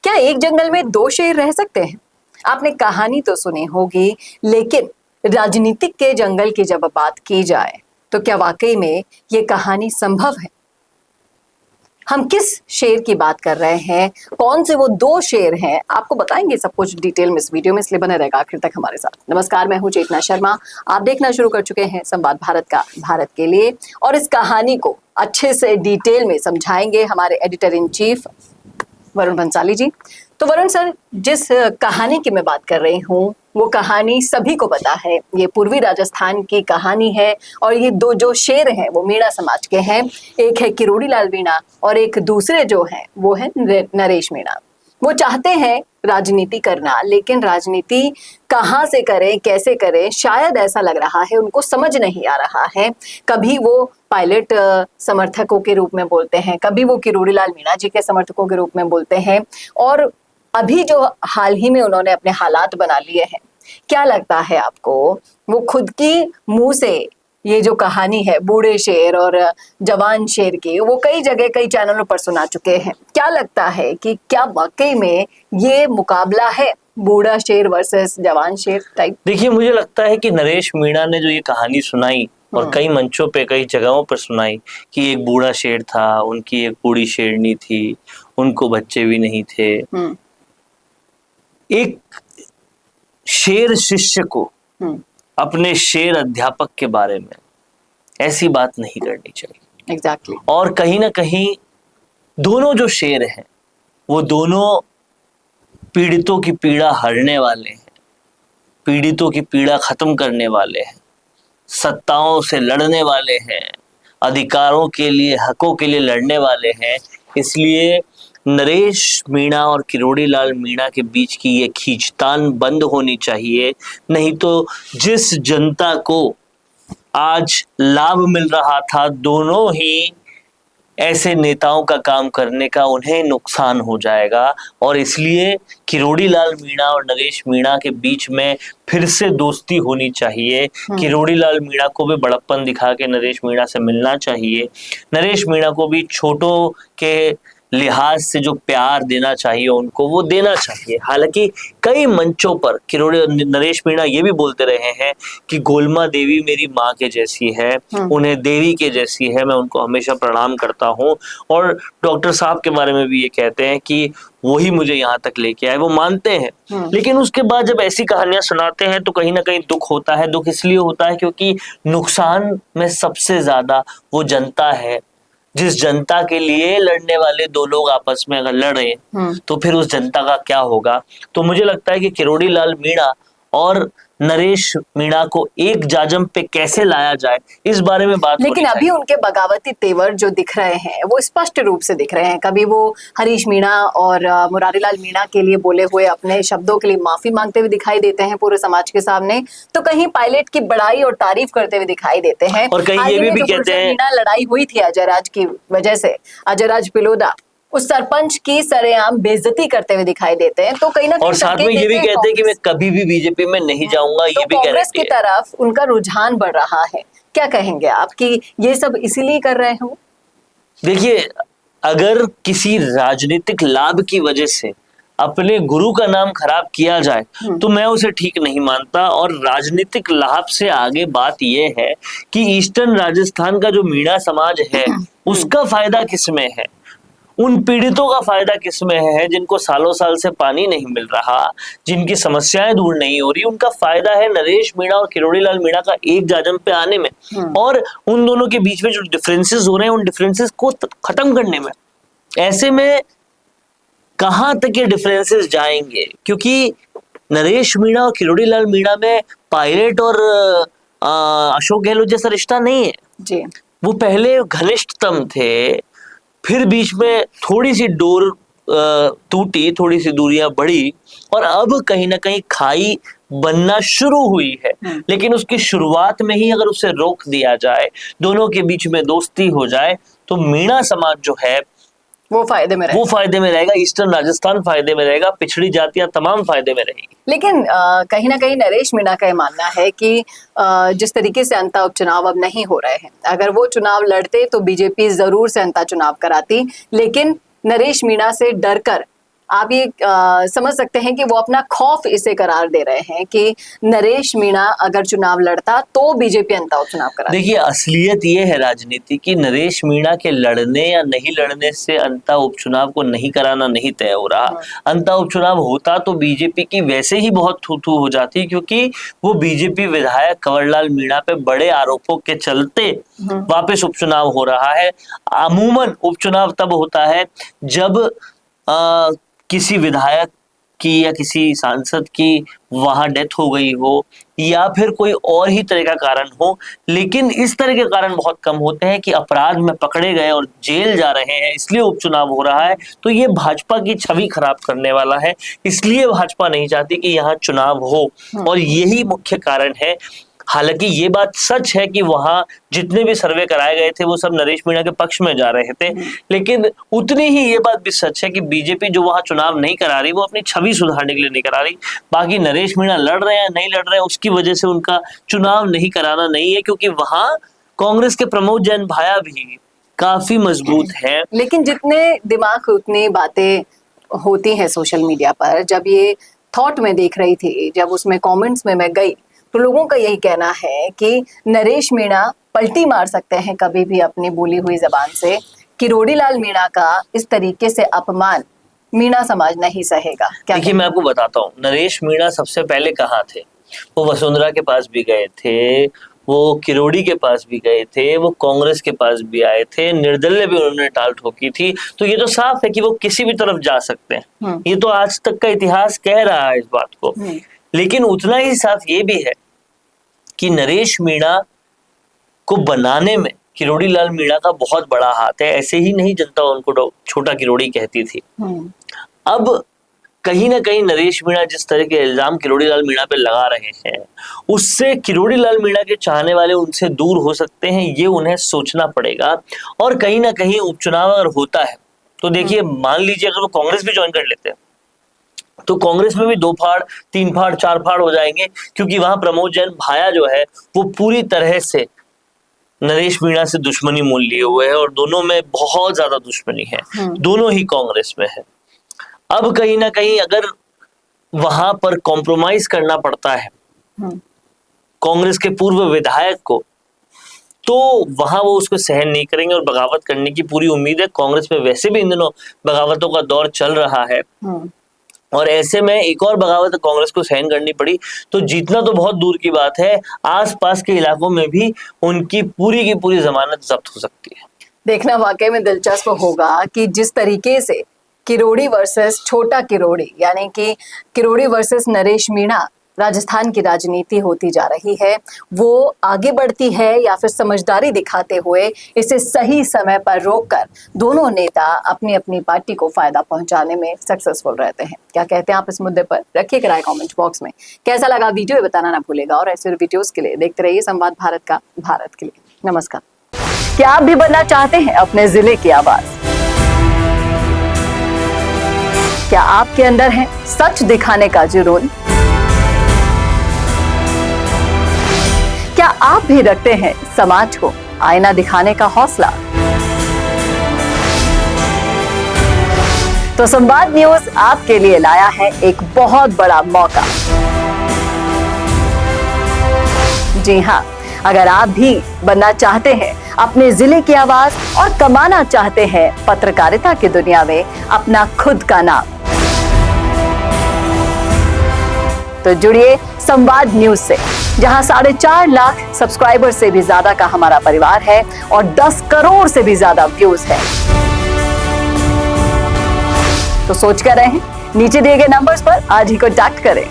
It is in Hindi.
क्या एक जंगल में दो शेर रह सकते हैं? आपने कहानी तो सुनी होगी, लेकिन राजनीतिक के जंगल की जब बात की जाए तो क्या वाकई में ये कहानी संभव है? हम किस शेर की बात कर रहे हैं, कौन से वो दो शेर हैं, आपको बताएंगे सब कुछ डिटेल में इस वीडियो में, इसलिए बने रहेगा आखिर तक हमारे साथ। नमस्कार, मैं हूं चेतना शर्मा। आप देखना शुरू कर चुके हैं संवाद भारत का भारत के लिए, और इस कहानी को अच्छे से डिटेल में समझाएंगे हमारे editor in chief Varun Bhansali ji. तो वरुण सर, जिस कहानी की मैं बात कर रही हूँ वो कहानी सभी को पता है, ये पूर्वी राजस्थान की कहानी है। और ये दो जो शेर हैं वो मीणा समाज के हैं, एक है किरोड़ी लाल मीणा और एक दूसरे जो हैं वो है नरेश मीणा। वो चाहते हैं राजनीति करना, लेकिन राजनीति कहाँ से करें, कैसे करें, शायद ऐसा लग रहा है उनको समझ नहीं आ रहा है। कभी वो पायलट समर्थकों के रूप में बोलते हैं, कभी वो किरोड़ी लाल मीणा जी के समर्थकों के रूप में बोलते हैं, और अभी जो हाल ही में उन्होंने अपने हालात बना लिए हैं। क्या लगता है आपको, वो खुद की मुंह से ये जो कहानी है बूढ़े शेर और जवान शेर की, वो कई जगह कई चैनलों पर सुना चुके हैं। क्या लगता है कि क्या वाकई में ये मुकाबला है बूढ़ा शेर वर्सेस जवान शेर टाइप? देखिए, मुझे लगता है कि नरेश मीणा ने जो ये कहानी सुनाई और कई मंचों पे कई जगहों पर सुनाई कि एक बूढ़ा शेर था, उनकी एक बूढ़ी शेरनी थी, उनको बच्चे भी नहीं थे। एक शेर शिष्य को अपने शेर अध्यापक के बारे में ऐसी बात नहीं करनी चाहिए। एग्जैक्टली। और कहीं ना कहीं दोनों जो शेर हैं वो दोनों पीड़ितों की पीड़ा हरने वाले हैं, पीड़ितों की पीड़ा खत्म करने वाले हैं, सत्ताओं से लड़ने वाले हैं, अधिकारों के लिए, हकों के लिए लड़ने वाले हैं। इसलिए नरेश मीणा और किरोड़ी लाल मीणा के बीच की ये खींचतान बंद होनी चाहिए। नहीं तो जिस जनता को आज लाभ मिल रहा था दोनों ही ऐसे नेताओं का काम करने का, उन्हें नुकसान हो जाएगा। और इसलिए किरोड़ी लाल मीणा और नरेश मीणा के बीच में फिर से दोस्ती होनी चाहिए। किरोड़ी लाल मीणा को भी बड़प्पन दिखा के नरेश मीणा से मिलना चाहिए, नरेश मीणा को भी छोटों के लिहाज से जो प्यार देना चाहिए उनको वो देना चाहिए। हालांकि कई मंचों पर किरोड़ी नरेश मीणा ये भी बोलते रहे हैं कि गोलमा देवी मेरी माँ के जैसी है, उन्हें देवी के जैसी है, मैं उनको हमेशा प्रणाम करता हूँ। और डॉक्टर साहब के बारे में भी ये कहते हैं कि वही मुझे यहाँ तक लेके आए, वो मानते हैं। लेकिन उसके बाद जब ऐसी कहानियां सुनाते हैं तो कहीं ना कहीं दुख होता है। दुख इसलिए होता है क्योंकि नुकसान में सबसे ज्यादा वो जनता है। जिस जनता के लिए लड़ने वाले दो लोग आपस में अगर लड़े तो फिर उस जनता का क्या होगा। तो मुझे लगता है कि किरोड़ी लाल मीणा और नरेश मीणा को एक जाजम पे कैसे लाया जाए, इस बारे में बात। लेकिन अभी उनके बगावती तेवर जो दिख रहे हैं वो स्पष्ट रूप से दिख रहे हैं। कभी वो हरीश मीणा और मुरारी लाल मीणा के लिए बोले हुए अपने शब्दों के लिए माफी मांगते हुए दिखाई देते हैं पूरे समाज के सामने, तो कहीं पायलट की बड़ाई और तारीफ करते हुए दिखाई देते हैं। और कहीं ये भी कहते हैं, मीणा लड़ाई हुई थी अजय राज की वजह से, अजय राज पिलोदा उस सरपंच की सरेआम बेइज्जती करते हुए दिखाई देते हैं। तो कहीं ना कहीं और साथ में ये भी कहते हैं कि मैं कभी भी बीजेपी में नहीं जाऊंगा, ये भी कांग्रेस की तरफ उनका रुझान बढ़ रहा है। क्या कहेंगे आप कि ये सब इसीलिए कर रहे हैं? देखिए, अगर किसी राजनीतिक लाभ की वजह से अपने गुरु का नाम खराब किया जाए तो मैं उसे ठीक नहीं मानता। और राजनीतिक लाभ से आगे बात यह है कि ईस्टर्न राजस्थान का जो मीणा समाज है उसका फायदा किसमें है, उन पीड़ितों का फायदा किसमें है जिनको सालों साल से पानी नहीं मिल रहा, जिनकी समस्याएं दूर नहीं हो रही, उनका फायदा है नरेश मीणा और किरोड़ी लाल मीणा का एक जाजम पे आने में और उन दोनों के बीच में जो डिफरेंसेस हो रहे हैं उन डिफरेंसेस को खत्म करने में। ऐसे में कहां तक ये डिफरेंसेस जाएंगे, क्योंकि नरेश मीणा और किरोड़ी लाल मीणा में पायलट और अशोक गहलोत जैसा रिश्ता नहीं है जी। वो पहले घनिष्ठतम थे, फिर बीच में थोड़ी सी डोर टूटी, थोड़ी सी दूरियां बढ़ी और अब कहीं ना कहीं खाई बनना शुरू हुई है। लेकिन उसकी शुरुआत में ही अगर उसे रोक दिया जाए, दोनों के बीच में दोस्ती हो जाए, तो मीणा समाज जो है वो फायदे में रहेगा, ईस्टर्न राजस्थान फायदे में रहेगा, पिछड़ी जातियां तमाम फायदे में रहेगी। लेकिन कहीं ना कहीं नरेश मीणा का यह मानना है कि जिस तरीके से अंता उपचुनाव अब नहीं हो रहे हैं, अगर वो चुनाव लड़ते तो बीजेपी जरूर से अंता चुनाव कराती, लेकिन नरेश मीणा से डरकर आप ये समझ सकते हैं कि वो अपना खौफ इसे करार दे रहे हैं कि नरेश मीणा अगर चुनाव लड़ता तो बीजेपी अंता उपचुनाव करा। देखिए, असलियत ये है राजनीति की, नरेश मीणा के लड़ने या नहीं लड़ने से अंता उपचुनाव को नहीं कराना नहीं तय हो रहा। अंता उपचुनाव होता तो बीजेपी की वैसे ही बहुत थू-थू हो जाती, क्योंकि वो बीजेपी विधायक कंवरलाल मीणा पे बड़े आरोपों के चलते वापस उपचुनाव हो रहा है। अमूमन उपचुनाव तब होता है जब किसी विधायक की या किसी सांसद की वहां डेथ हो गई हो या फिर कोई और ही तरह का कारण हो, लेकिन इस तरह के कारण बहुत कम होते हैं कि अपराध में पकड़े गए और जेल जा रहे हैं इसलिए उपचुनाव हो रहा है। तो ये भाजपा की छवि खराब करने वाला है, इसलिए भाजपा नहीं चाहती कि यहाँ चुनाव हो, और यही मुख्य कारण है। हालांकि ये बात सच है कि वहां जितने भी सर्वे कराए गए थे वो सब नरेश मीणा के पक्ष में जा रहे थे, लेकिन उतनी ही ये बात भी सच है कि बीजेपी जो वहां चुनाव नहीं करा रही वो अपनी छवि सुधारने के लिए नहीं करा रही। बाकी नरेश मीणा लड़ रहे हैं नहीं लड़ रहे हैं उसकी वजह से उनका चुनाव नहीं कराना नहीं है, क्योंकि वहां कांग्रेस के प्रमोद जैन भाया भी काफी मजबूत है। लेकिन जितने दिमाग उतनी बातें होती हैं सोशल मीडिया पर, जब ये थॉट में देख रही थी, जब उसमें कमेंट्स में मैं गई, तो लोगों का यही कहना है कि नरेश मीणा पलटी मार सकते हैं कभी भी अपनी बोली हुई जबान से। किरोड़ी लाल मीणा का इस तरीके से अपमान मीणा समाज नहीं सहेगा। क्या देखिए, मैं आपको बताता हूँ, नरेश मीणा सबसे पहले कहाँ थे। वो वसुंधरा के पास भी गए थे, वो किरोड़ी के पास भी गए थे, वो कांग्रेस के पास भी आए थे, निर्दलीय भी उन्होंने टाल ठोकी थी। तो ये तो साफ है कि वो किसी भी तरफ जा सकते हैं। ये तो आज तक का इतिहास कह रहा है इस बात को। लेकिन उतना ही साफ ये भी है कि नरेश मीणा को बनाने में किरोड़ी लाल मीणा का बहुत बड़ा हाथ है। ऐसे ही नहीं जनता उनको छोटा किरोड़ी कहती थी। अब कहीं ना कहीं नरेश मीणा जिस तरह के इल्जाम किरोड़ी लाल मीणा पे लगा रहे हैं, उससे किरोड़ी लाल मीणा के चाहने वाले उनसे दूर हो सकते हैं, ये उन्हें सोचना पड़ेगा। और कहीं ना कहीं उपचुनाव अगर होता है तो देखिए, मान लीजिए अगर वो कांग्रेस भी ज्वाइन कर लेते हैं तो कांग्रेस में भी 2 फाड़ 3 फाड़ 4 फाड़ हो जाएंगे, क्योंकि वहां प्रमोद जैन भाया जो है वो पूरी तरह से नरेश मीणा से दुश्मनी मोल लिए हुए है और दोनों में बहुत ज्यादा दुश्मनी है। दोनों ही कांग्रेस में है। अब कहीं ना कहीं अगर वहां पर कॉम्प्रोमाइज करना पड़ता है कांग्रेस के पूर्व विधायक को, तो वहां वो उसको सहन नहीं करेंगे और बगावत करने की पूरी उम्मीद है। कांग्रेस में वैसे भी इन दिनों बगावतों का दौर चल रहा है, और ऐसे में एक और बगावत कांग्रेस को सहन करनी पड़ी तो जीतना तो बहुत दूर की बात है, आसपास के इलाकों में भी उनकी पूरी की पूरी जमानत जब्त हो सकती है। देखना वाकई में दिलचस्प होगा कि जिस तरीके से किरोड़ी वर्सेस छोटा किरोड़ी, यानी कि किरोड़ी वर्सेस नरेश मीणा राजस्थान की राजनीति होती जा रही है, वो आगे बढ़ती है या फिर समझदारी दिखाते हुए इसे सही समय पर रोककर दोनों नेता अपनी अपनी पार्टी को फायदा पहुंचाने में सक्सेसफुल रहते हैं। क्या कहते हैं आप इस मुद्दे पर? रखिए राय कमेंट बॉक्स में। कैसा लगा वीडियो बताना ना भूलेगा, और ऐसे वीडियोस के लिए देखते रहिए संवाद भारत का, भारत के लिए। नमस्कार। क्या आप भी बनना चाहते हैं अपने जिले की आवाज? क्या आपके अंदर है सच दिखाने का जुनून? क्या आप भी रखते हैं समाज को आईना दिखाने का हौसला? तो संवाद न्यूज आपके लिए लाया है एक बहुत बड़ा मौका। जी हां, अगर आप भी बनना चाहते हैं अपने जिले की आवाज और कमाना चाहते हैं पत्रकारिता की दुनिया में अपना खुद का नाम, तो जुड़िए संवाद न्यूज से, जहां 4.5 लाख सब्सक्राइबर से भी ज्यादा का हमारा परिवार है और 10 करोड़ से भी ज्यादा व्यूज है। तो सोच कर रहें, नीचे दिए गए नंबर्स पर आज ही कॉन्टैक्ट करें।